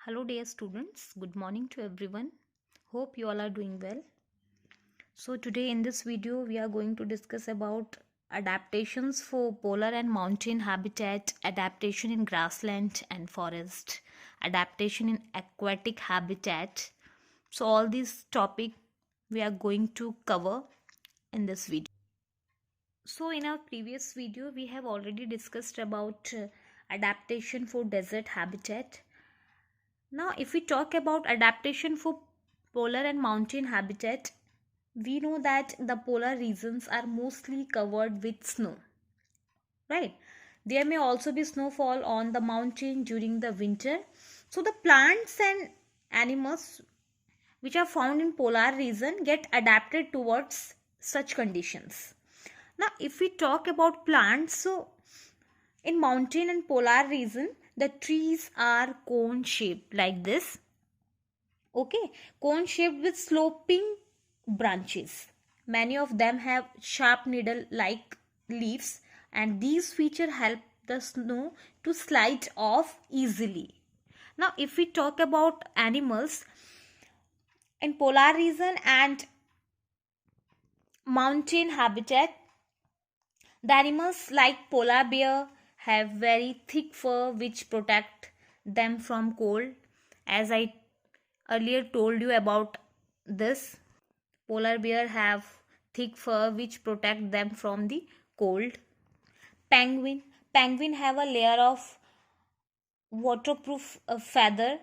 Hello, dear students. Good morning to everyone. Hope you all are doing well. So, today in this video, we are going to discuss about adaptations for polar and mountain habitat, adaptation in grassland and forest, adaptation in aquatic habitat. So, all these topic we are going to cover in this video. So, in our previous video, we have already discussed about adaptation for desert habitat. Now, if we talk about adaptation for polar and mountain habitat, we know that the polar regions are mostly covered with snow, right? There may also be snowfall on the mountain during the winter. So, the plants and animals which are found in polar region get adapted towards such conditions. Now, if we talk about plants, so in mountain and polar region, the trees are cone shaped like this. Okay, cone shaped with sloping branches. Many of them have sharp needle like leaves, and these features help the snow to slide off easily. Now, if we talk about animals in polar region and mountain habitat, the animals like polar bear have very thick fur which protect them from cold. As I earlier told you about this, polar bear have thick fur which protect them from the cold. Penguin have a layer of waterproof feather.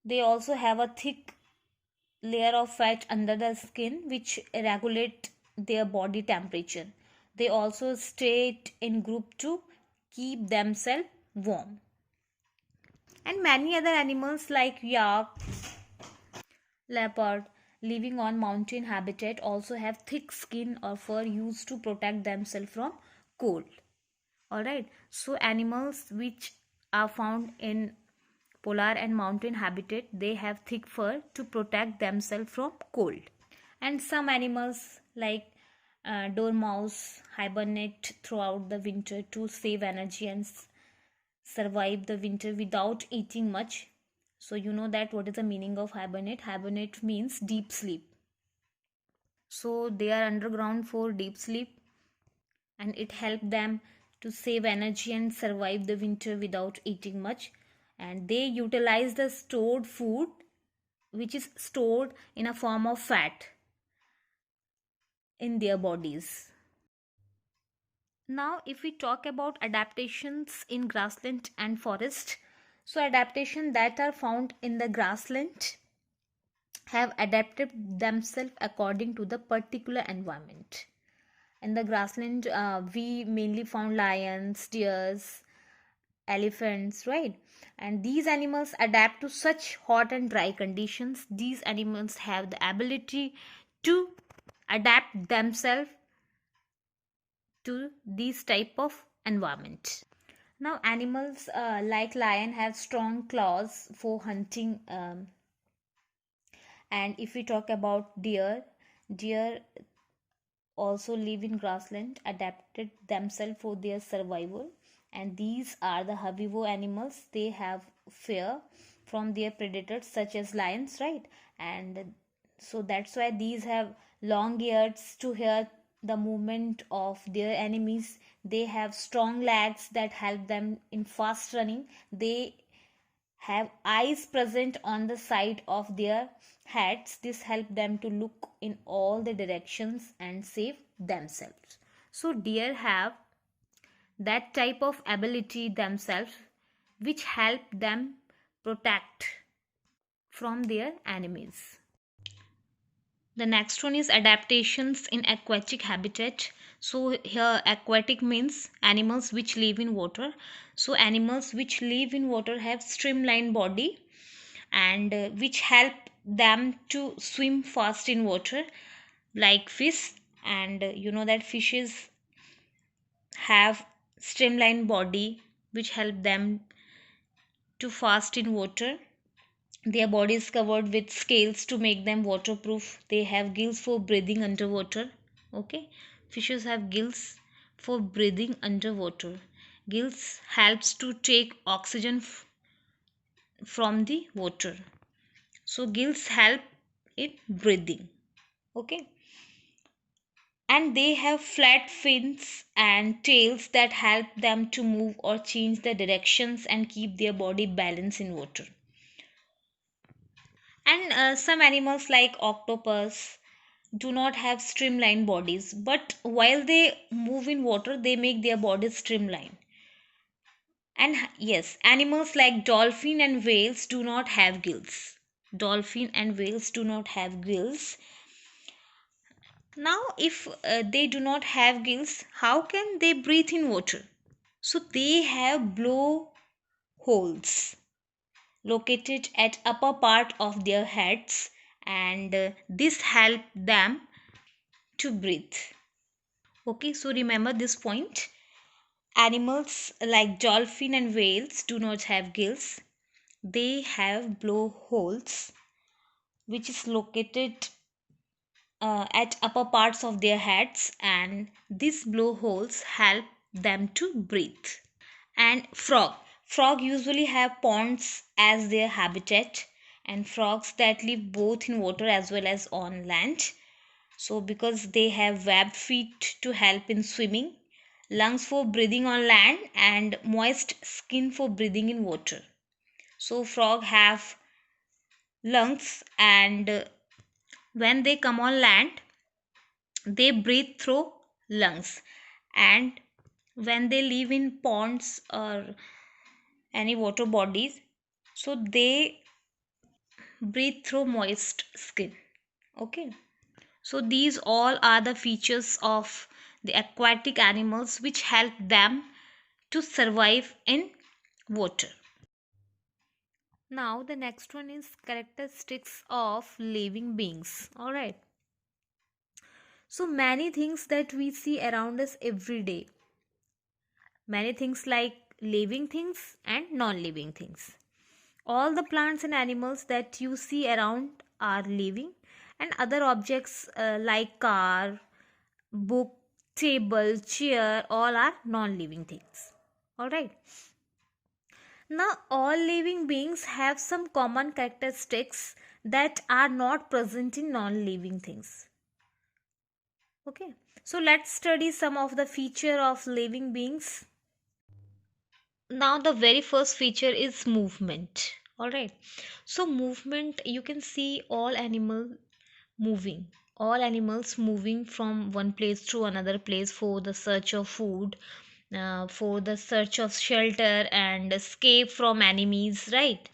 They also have a thick layer of fat under the skin which regulate their body temperature. They also stay in group to keep themselves warm. And many other animals like yak, leopard living on mountain habitat also have thick skin or fur used to protect themselves from cold. Alright, so animals which are found in polar and mountain habitat, they have thick fur to protect themselves from cold. And some animals like dormouse hibernate throughout the winter to save energy and survive the winter without eating much. So you know that what is the meaning of hibernate? Hibernate means deep sleep. So they are underground for deep sleep, and it helps them to save energy and survive the winter without eating much. And they utilize the stored food which is stored in a form of fat in their bodies. Now, if we talk about adaptations in grassland and forest, so adaptation that are found in the grassland have adapted themselves according to the particular environment. In the grassland, we mainly found lions, deers, elephants, right? And these animals adapt to such hot and dry conditions. These animals have the ability to adapt themselves to these type of environment. Now, animals like lion have strong claws for hunting, and if we talk about deer also live in grassland, adapted themselves for their survival. And these are the herbivore animals. They have fear from their predators such as lions, right? And so that's why these have long ears to hear the movement of their enemies. They have strong legs that help them in fast running. They have eyes present on the side of their heads. This help them to look in all the directions and save themselves. So deer have that type of ability themselves which help them protect from their enemies. The next one is adaptations in aquatic habitat. So here aquatic means animals which live in water. So animals which live in water have streamlined body and which help them to swim fast in water, like fish. And you know that fishes have streamlined body which help them to fast in water. Their body is covered with scales to make them waterproof. They have gills for breathing underwater. Okay, fishes have gills for breathing underwater. Gills helps to take oxygen from the water. So gills help in breathing. Okay. And they have flat fins and tails that help them to move or change the directions and keep their body balanced in water. And some animals like octopus do not have streamlined bodies, but while they move in water they make their bodies streamlined. And yes, animals like dolphin and whales do not have gills. Dolphin and whales do not have gills. Now if they do not have gills, how can they breathe in water? So they have blow holes located at upper part of their heads, and this help them to breathe. Okay, so remember this point. Animals like dolphin and whales do not have gills. They have blowholes which is located at upper parts of their heads, and these blowholes help them to breathe. And frog usually have ponds as their habitat, and frogs that live both in water as well as on land. So because they have webbed feet to help in swimming, lungs for breathing on land, and moist skin for breathing in water. So frog have lungs, and when they come on land they breathe through lungs, and when they live in ponds or any water bodies, so they breathe through moist skin. Okay, so these all are the features of the aquatic animals which help them to survive in water. Now the next one is characteristics of living beings. All right, so many things that we see around us every day, many things like living things and non-living things. All the plants and animals that you see around are living, and other objects like car, book, table, chair, all are non-living things. All right. Now, all living beings have some common characteristics that are not present in non-living things. Okay. So let's study some of the feature of living beings. Now the very first feature is movement. All right, so movement, you can see moving all animals moving from one place to another place for the search of food, for the search of shelter and escape from enemies, right?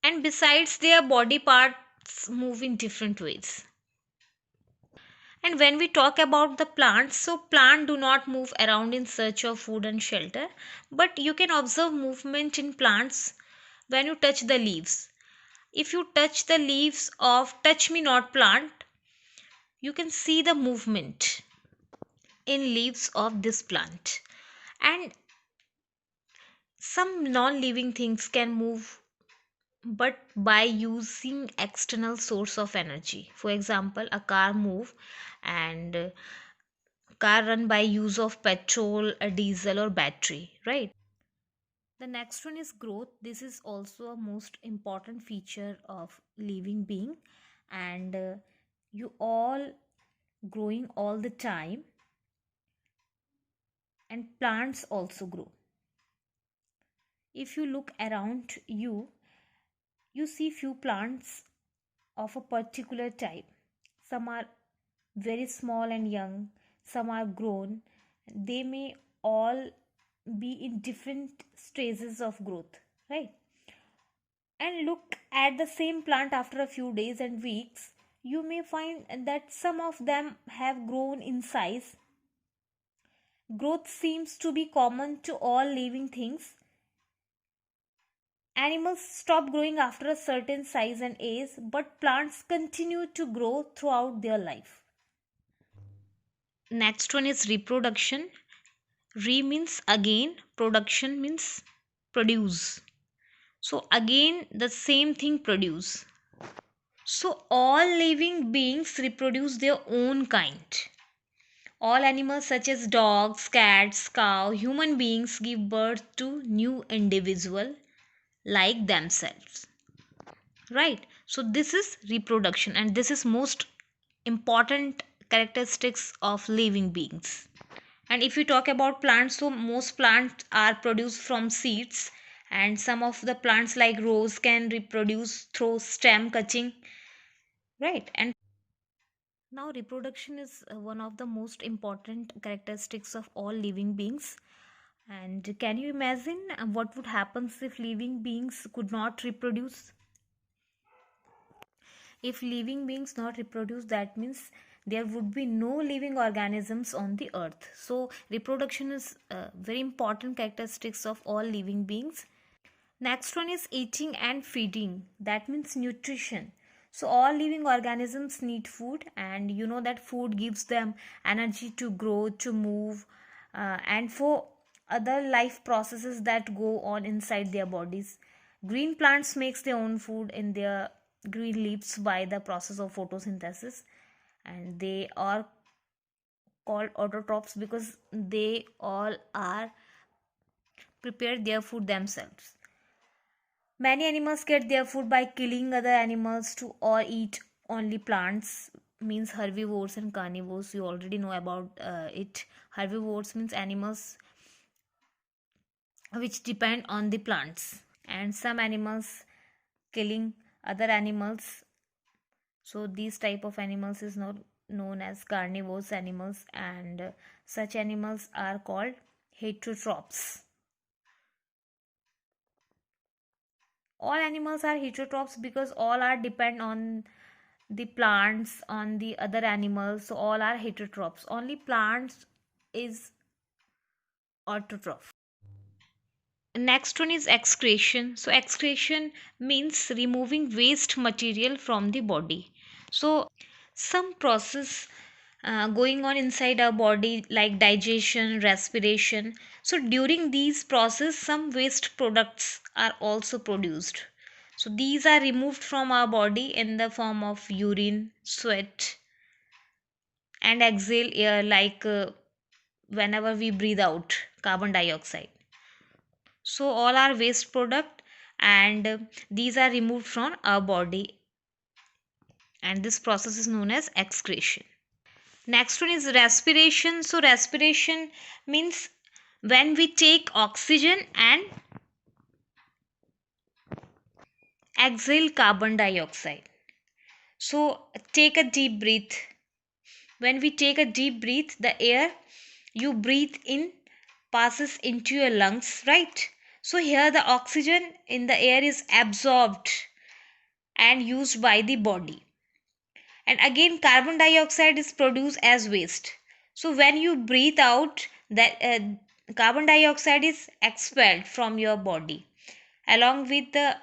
And besides, their body parts move in different ways. And when we talk about the plants, so plants do not move around in search of food and shelter, but you can observe movement in plants when you touch the leaves. If you touch the leaves of touch me not plant, you can see the movement in leaves of this plant. And some non-living things can move but by using external source of energy. For example, a car move, and car run by use of petrol, a diesel or battery, right? The next one is growth. This is also a most important feature of living being, and you all growing all the time, and plants also grow. If you look around you, you see few plants of a particular type. Some are very small and young, some are grown. They may all be in different stages of growth, right? And look at the same plant after a few days and weeks, you may find that some of them have grown in size. Growth seems to be common to all living things. Animals stop growing after a certain size and age, but plants continue to grow throughout their life. Next one is reproduction. Re means again, production means produce. So again the same thing, produce. So all living beings reproduce their own kind. All animals such as dogs, cats, cow, human beings give birth to new individual, like themselves, right? So this is reproduction, and this is most important characteristics of living beings. And if you talk about plants, so most plants are produced from seeds, and some of the plants like rose can reproduce through stem cutting, right? And now reproduction is one of the most important characteristics of all living beings. And can you imagine what would happen if living beings could not reproduce? If living beings not reproduce, that means there would be no living organisms on the earth. So reproduction is very important characteristics of all living beings. Next one is eating and feeding. That means nutrition. So all living organisms need food, and you know that food gives them energy to grow, to move, and for other life processes that go on inside their bodies. Green plants makes their own food in their green leaves by the process of photosynthesis, and they are called autotrophs because they all are prepare their food themselves. Many animals get their food by killing other animals to or eat only plants, means herbivores and carnivores. You already know about it. Herbivores means animals which depend on the plants, and some animals killing other animals. So these type of animals is not known as carnivorous animals, and such animals are called heterotrophs. All animals are heterotrophs because all are depend on the plants, on the other animals, so all are heterotrophs. Only plants is autotroph. Next one is excretion. So excretion means removing waste material from the body. So some process going on inside our body like digestion, respiration. So during these process some waste products are also produced. So these are removed from our body in the form of urine, sweat, and exhale air, like whenever we breathe out carbon dioxide. So all are waste product, and these are removed from our body, and this process is known as excretion. Next one is respiration. So respiration means when we take oxygen and exhale carbon dioxide. So take a deep breath. When we take a deep breath, the air you breathe in passes into your lungs, right? So here the oxygen in the air is absorbed and used by the body. And again carbon dioxide is produced as waste. So when you breathe out, that carbon dioxide is expelled from your body along with the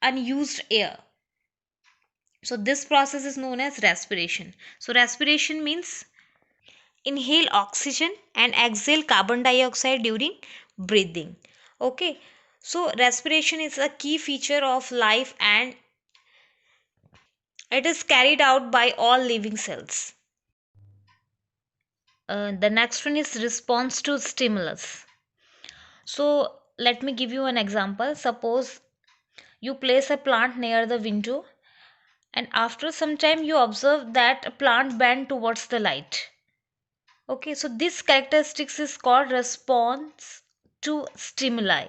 unused air. So this process is known as respiration. So respiration means inhale oxygen and exhale carbon dioxide during breathing. Okay, so respiration is a key feature of life, and it is carried out by all living cells. The next one is response to stimulus. So let me give you an example. Suppose you place a plant near the window, and after some time you observe that a plant bend towards the light. Okay, so this characteristics is called response to stimuli.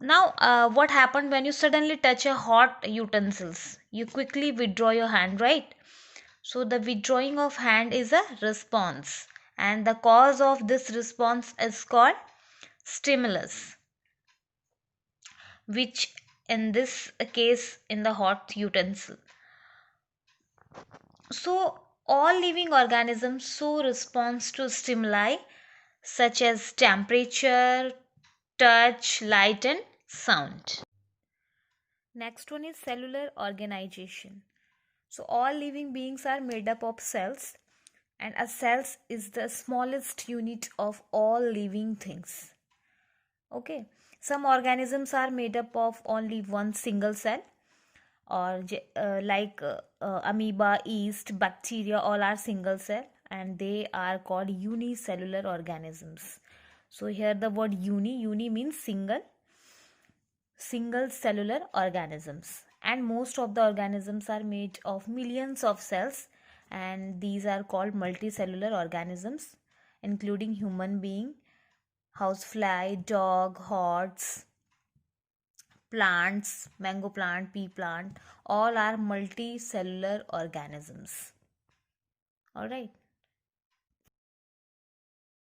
Now, what happened when you suddenly touch a hot utensils? You quickly withdraw your hand, right? So the withdrawing of hand is a response, and the cause of this response is called stimulus, which in this case in the hot utensil. So all living organisms show response to stimuli such as temperature, touch, light, and sound. Next one is cellular organization. So all living beings are made up of cells, and a cell is the smallest unit of all living things. Okay, some organisms are made up of only one single cell, or like amoeba, yeast, bacteria, all are single cell, and they are called unicellular organisms. So here the word uni means single, single cellular organisms, and most of the organisms are made of millions of cells, and these are called multicellular organisms, including human being, housefly, dog, horse, plants, mango plant, pea plant, all are multicellular organisms. All right.